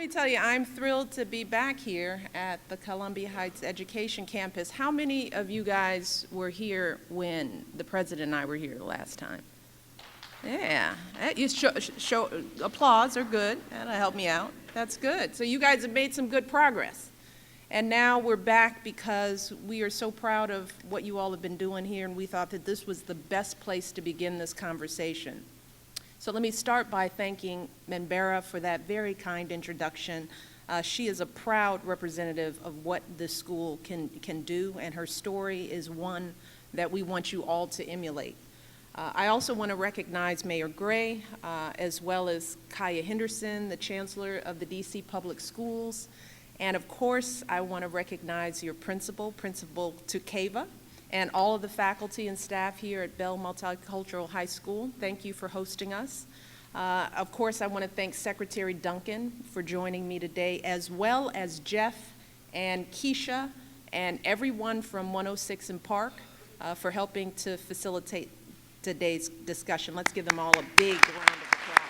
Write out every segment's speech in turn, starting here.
me tell you, I'm thrilled to be back here at the Columbia Heights Education Campus. How many of you guys were here when the president and I were here last time? Yeah, you show applause are good. That'll help me out. That's good. So you guys have made some good progress. And now we're back because we are so proud of what you all have been doing here, and we thought that this was the best place to begin this conversation. So let me start by thanking Membera for that very kind introduction. She is a proud representative of what this school can do, and her story is one that we want you all to emulate. I also want to recognize Mayor Gray, as well as Kaya Henderson, the Chancellor of the DC Public Schools. And of course, I want to recognize your principal, Principal Tukeva, and all of the faculty and staff here at Bell Multicultural High School. Thank you for hosting us. Of course, I want to thank Secretary Duncan for joining me today, as well as Jeff and Keisha and everyone from 106 and Park for helping to facilitate today's discussion. Let's give them all a big round of applause.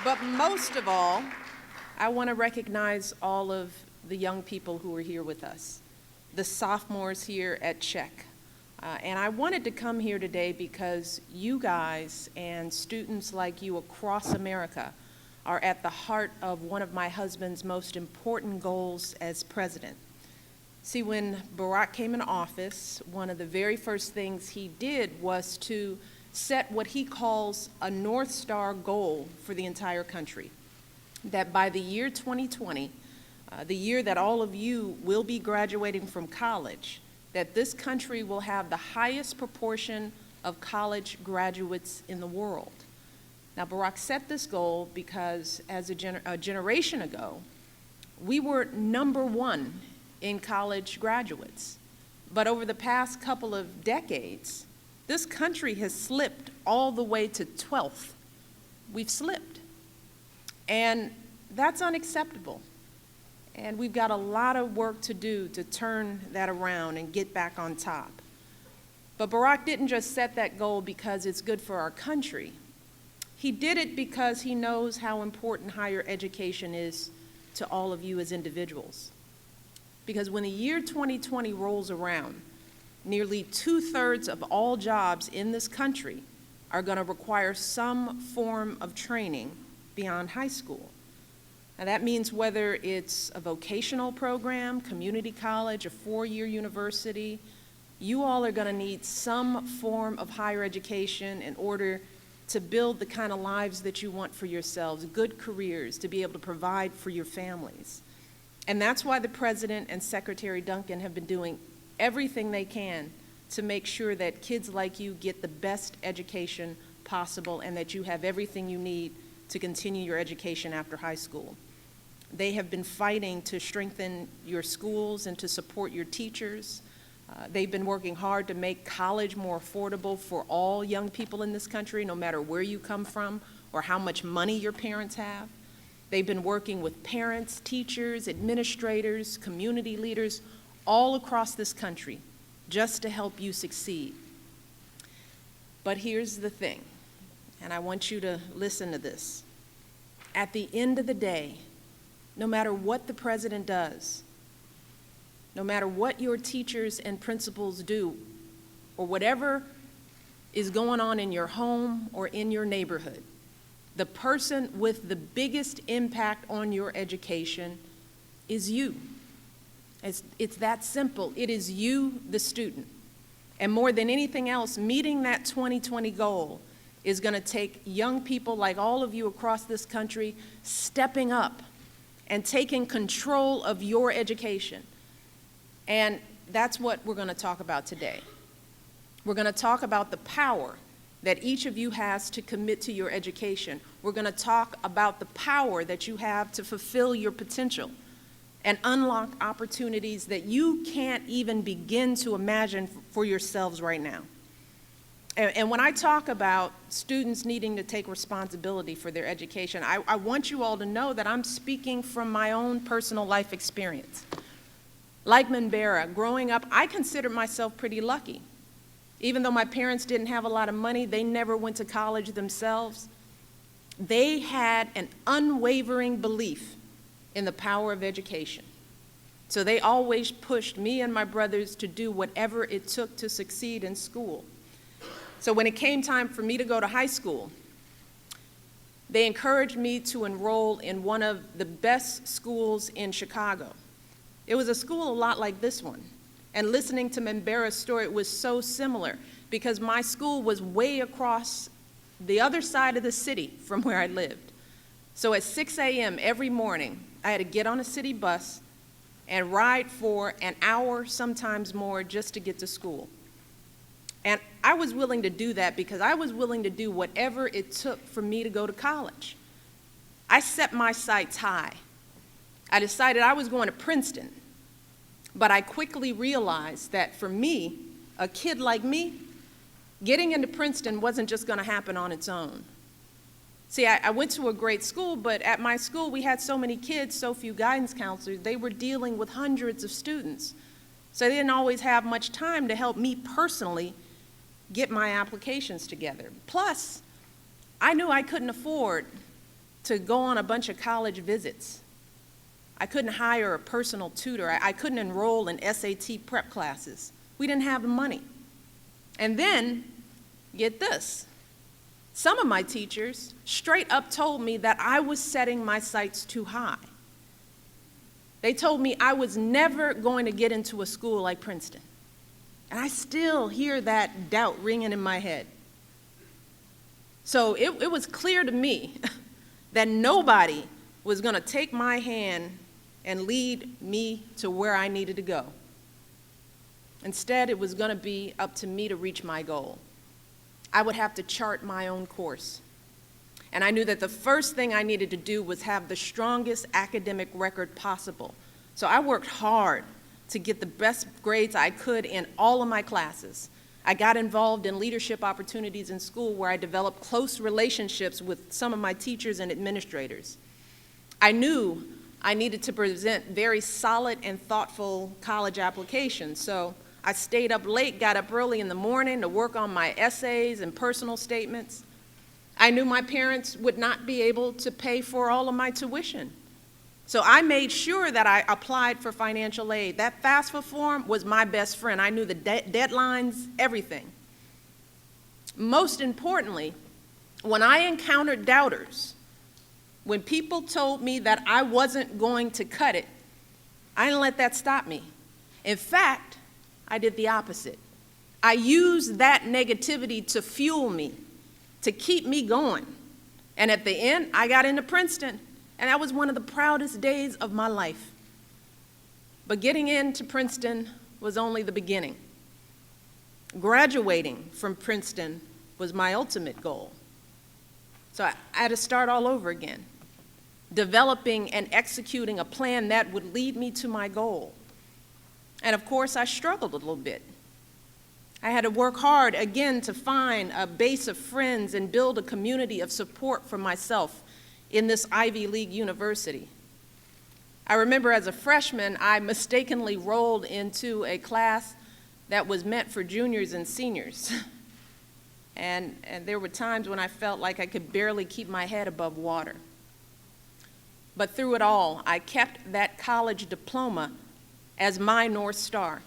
But most of all, I want to recognize all of the young people who are here with us, the sophomores here at Check. And I wanted to come here today because you guys and students like you across America are at the heart of one of my husband's most important goals as president. See, when Barack came in office, one of the very first things he did was to set what he calls a North Star goal for the entire country, that by the year 2020, the year that all of you will be graduating from college, that this country will have the highest proportion of college graduates in the world. Now, Barack set this goal because as a generation ago, we were #1 in college graduates. But over the past couple of decades, this country has slipped all the way to 12th. We've slipped. And that's unacceptable. And we've got a lot of work to do to turn that around and get back on top. But Barack didn't just set that goal because it's good for our country. He did it because he knows how important higher education is to all of you as individuals. Because when the year 2020 rolls around, nearly 2/3 of all jobs in this country are going to require some form of training beyond high school. Now that means whether it's a vocational program, community college, a 4-year university, you all are going to need some form of higher education in order to build the kind of lives that you want for yourselves, good careers, to be able to provide for your families. And that's why the President and Secretary Duncan have been doing everything they can to make sure that kids like you get the best education possible and that you have everything you need to continue your education after high school. They have been fighting to strengthen your schools and to support your teachers. They've been working hard to make college more affordable for all young people in this country, no matter where you come from or how much money your parents have. They've been working with parents, teachers, administrators, community leaders all across this country just to help you succeed. But here's the thing, and I want you to listen to this. At the end of the day, no matter what the president does, no matter what your teachers and principals do, or whatever is going on in your home or in your neighborhood, the person with the biggest impact on your education is you. It's that simple. It is you, the student. And more than anything else, meeting that 2020 goal is going to take young people like all of you across this country stepping up and taking control of your education. And that's what we're going to talk about today. We're going to talk about the power that each of you has to commit to your education. We're going to talk about the power that you have to fulfill your potential and unlock opportunities that you can't even begin to imagine for yourselves right now. And when I talk about students needing to take responsibility for their education, I want you all to know that I'm speaking from my own personal life experience. Like Membera, growing up, I considered myself pretty lucky. Even though my parents didn't have a lot of money, they never went to college themselves. They had an unwavering belief in the power of education. So they always pushed me and my brothers to do whatever it took to succeed in school. So when it came time for me to go to high school, they encouraged me to enroll in one of the best schools in Chicago. It was a school a lot like this one. And listening to Mbera's story, it was so similar because my school was way across the other side of the city from where I lived. So at 6 a.m. every morning, I had to get on a city bus and ride for an hour, sometimes more, just to get to school. And I was willing to do that because I was willing to do whatever it took for me to go to college. I set my sights high. I decided I was going to Princeton, but I quickly realized that for me, a kid like me, getting into Princeton wasn't just going to happen on its own. See, I went to a great school, but at my school we had so many kids, so few guidance counselors, they were dealing with hundreds of students. So they didn't always have much time to help me personally get my applications together. Plus, I knew I couldn't afford to go on a bunch of college visits. I couldn't hire a personal tutor. I couldn't enroll in SAT prep classes. We didn't have the money. And then, get this, some of my teachers straight up told me that I was setting my sights too high. They told me I was never going to get into a school like Princeton. And I still hear that doubt ringing in my head. So it was clear to me that nobody was going to take my hand and lead me to where I needed to go. Instead, it was going to be up to me to reach my goal. I would have to chart my own course. And I knew that the first thing I needed to do was have the strongest academic record possible. So I worked hard to get the best grades I could in all of my classes. I got involved in leadership opportunities in school where I developed close relationships with some of my teachers and administrators. I knew I needed to present very solid and thoughtful college applications, so I stayed up late, got up early in the morning to work on my essays and personal statements. I knew my parents would not be able to pay for all of my tuition. So I made sure that I applied for financial aid. That FAFSA form was my best friend. I knew the deadlines, everything. Most importantly, when I encountered doubters, when people told me that I wasn't going to cut it, I didn't let that stop me. In fact, I did the opposite. I used that negativity to fuel me, to keep me going. And at the end, I got into Princeton, and that was one of the proudest days of my life. But getting into Princeton was only the beginning. Graduating from Princeton was my ultimate goal. So I had to start all over again, developing and executing a plan that would lead me to my goal. And of course, I struggled a little bit. I had to work hard again to find a base of friends and build a community of support for myself in this Ivy League university. I remember as a freshman, I mistakenly rolled into a class that was meant for juniors and seniors. And there were times when I felt like I could barely keep my head above water. But through it all, I kept that college diploma as my North Star.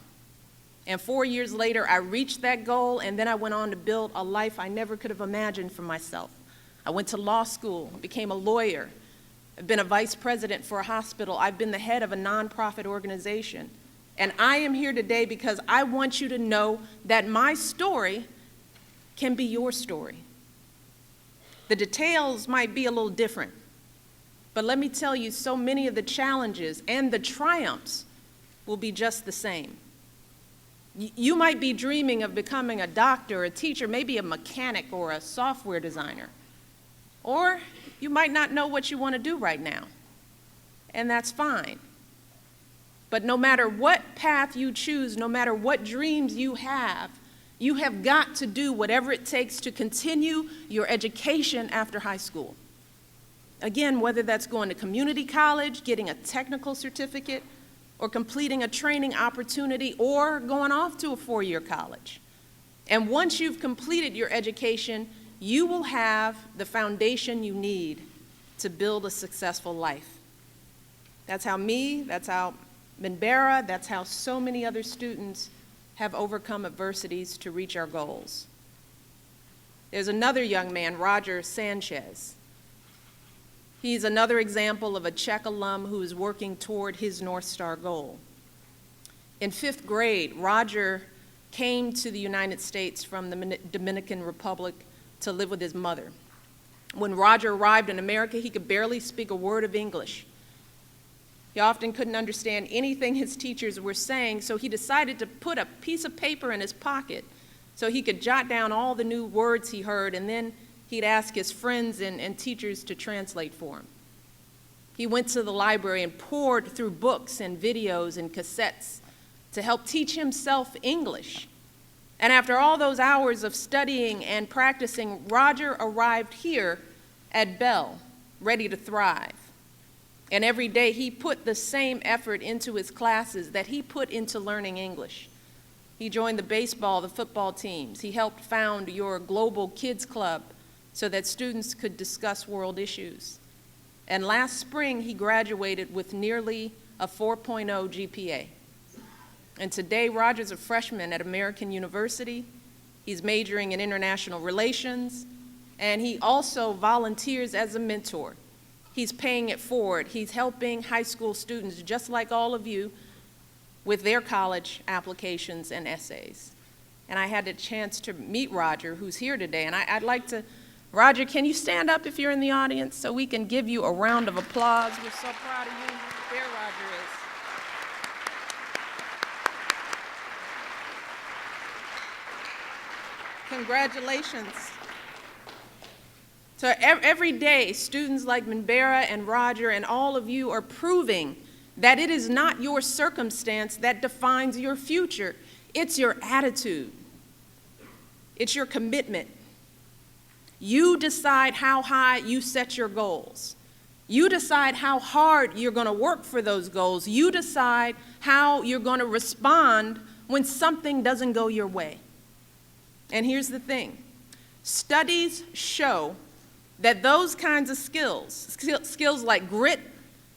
And 4 years later, I reached that goal, and then I went on to build a life I never could have imagined for myself. I went to law school, became a lawyer. I've been a vice president for a hospital. I've been the head of a nonprofit organization. And I am here today because I want you to know that my story can be your story. The details might be a little different, but let me tell you, so many of the challenges and the triumphs will be just the same. You might be dreaming of becoming a doctor, a teacher, maybe a mechanic or a software designer. Or you might not know what you want to do right now, and that's fine. But no matter what path you choose, no matter what dreams you have got to do whatever it takes to continue your education after high school. Again, whether that's going to community college, getting a technical certificate, or completing a training opportunity, or going off to a 4-year college. And once you've completed your education, you will have the foundation you need to build a successful life. That's how me, that's how Minbera, that's how so many other students have overcome adversities to reach our goals. There's another young man, Roger Sanchez. He's another example of a Czech alum who is working toward his North Star goal. In 5th grade, Roger came to the United States from the Dominican Republic to live with his mother. When Roger arrived in America, he could barely speak a word of English. He often couldn't understand anything his teachers were saying, so he decided to put a piece of paper in his pocket so he could jot down all the new words he heard, and then he'd ask his friends and teachers to translate for him. He went to the library and poured through books and videos and cassettes to help teach himself English. And after all those hours of studying and practicing, Roger arrived here at Bell, ready to thrive. And every day he put the same effort into his classes that he put into learning English. He joined the baseball, the football teams. He helped found your Global Kids Club so that students could discuss world issues. And last spring, he graduated with nearly a 4.0 GPA. And today, Roger's a freshman at American University. He's majoring in international relations, and he also volunteers as a mentor. He's paying it forward. He's helping high school students, just like all of you, with their college applications and essays. And I had a chance to meet Roger, who's here today, and I'd like to, Roger, can you stand up if you're in the audience so we can give you a round of applause? We're so proud of you. There Roger is. Congratulations. So every day, students like Minbera and Roger and all of you are proving that it is not your circumstance that defines your future. It's your attitude. It's your commitment. You decide how high you set your goals. You decide how hard you're going to work for those goals. You decide how you're going to respond when something doesn't go your way. And here's the thing. Studies show that those kinds of skills like grit,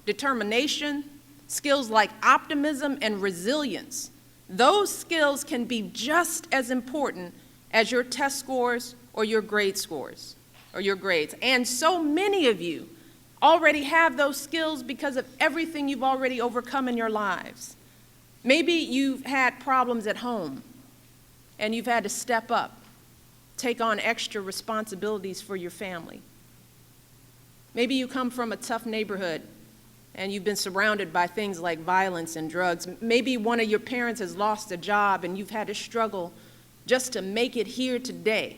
determination, skills like optimism and resilience, those skills can be just as important as your test scores or your grade scores or your grades. And so many of you already have those skills because of everything you've already overcome in your lives. Maybe you've had problems at home and you've had to step up, take on extra responsibilities for your family. Maybe you come from a tough neighborhood and you've been surrounded by things like violence and drugs. Maybe one of your parents has lost a job and you've had to struggle just to make it here today.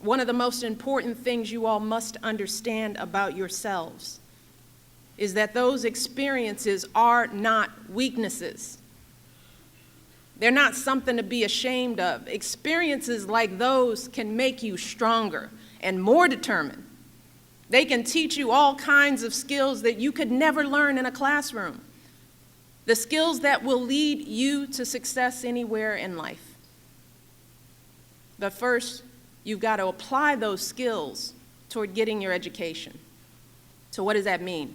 One of the most important things you all must understand about yourselves is that those experiences are not weaknesses. They're not something to be ashamed of. Experiences like those can make you stronger and more determined. They can teach you all kinds of skills that you could never learn in a classroom. The skills that will lead you to success anywhere in life. But first, you've got to apply those skills toward getting your education. So what does that mean?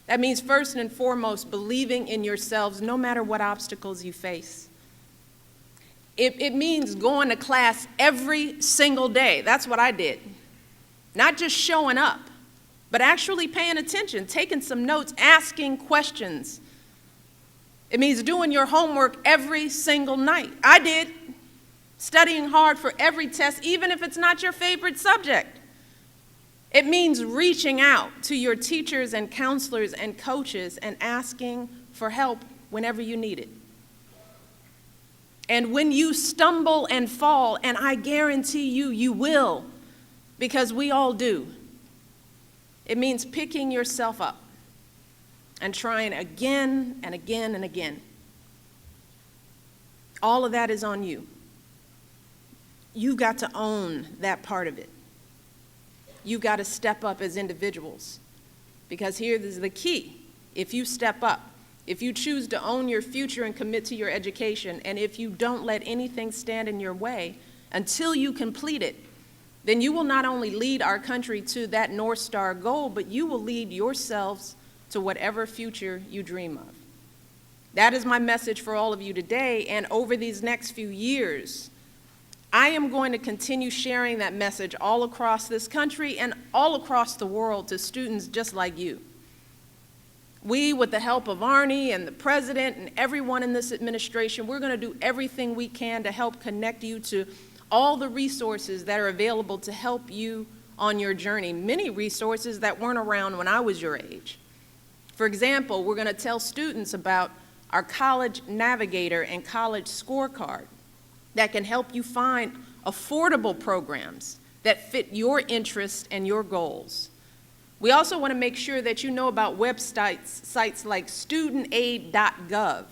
That means first and foremost, believing in yourselves no matter what obstacles you face. It means going to class every single day. That's what I did. Not just showing up, but actually paying attention, taking some notes, asking questions. It means doing your homework every single night. I did. Studying hard for every test, even if it's not your favorite subject. It means reaching out to your teachers and counselors and coaches and asking for help whenever you need it. And when you stumble and fall, and I guarantee you, you will, because we all do, it means picking yourself up and trying again and again and again. All of that is on you. You've got to own that part of it. You've got to step up as individuals, because here is the key. If you step up, if you choose to own your future and commit to your education, and if you don't let anything stand in your way until you complete it, then you will not only lead our country to that North Star goal, but you will lead yourselves to whatever future you dream of. That is my message for all of you today, and over these next few years, I am going to continue sharing that message all across this country and all across the world to students just like you. We, with the help of Arnie and the president and everyone in this administration, we're going to do everything we can to help connect you to all the resources that are available to help you on your journey, many resources that weren't around when I was your age. For example, we're going to tell students about our College Navigator and College Scorecard that can help you find affordable programs that fit your interests and your goals. We also want to make sure that you know about sites like studentaid.gov,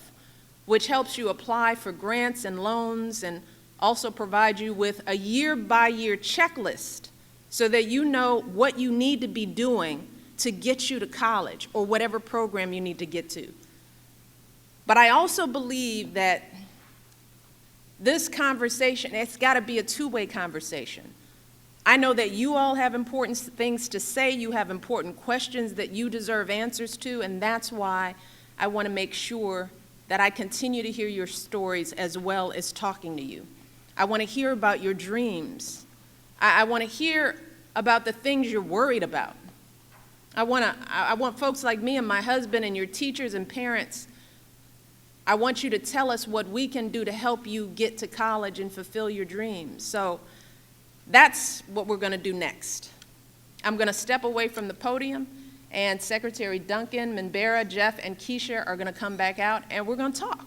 which helps you apply for grants and loans and also provide you with a year-by-year checklist so that you know what you need to be doing to get you to college or whatever program you need to get to. But I also believe that this conversation, it's got to be a two-way conversation. I know that you all have important things to say, you have important questions that you deserve answers to, and that's why I want to make sure that I continue to hear your stories as well as talking to you. I want to hear about your dreams. I want to hear about the things you're worried about. I want folks like me and my husband and your teachers and parents, I want you to tell us what we can do to help you get to college and fulfill your dreams. So that's what we're going to do next. I'm going to step away from the podium, and Secretary Duncan, Minbera, Jeff, and Keisha are going to come back out, and we're going to talk.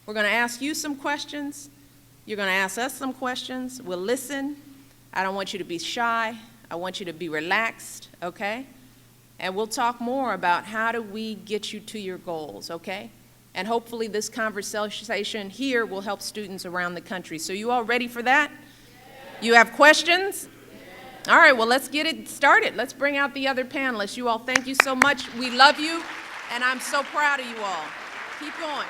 We're going to ask you some questions. You're going to ask us some questions. We'll listen. I don't want you to be shy. I want you to be relaxed, okay? And we'll talk more about how do we get you to your goals, okay? And hopefully this conversation here will help students around the country. So you all ready for that? You have questions? All right, well, let's get it started. Let's bring out the other panelists. You all, thank you so much. We love you, and I'm so proud of you all. Keep going.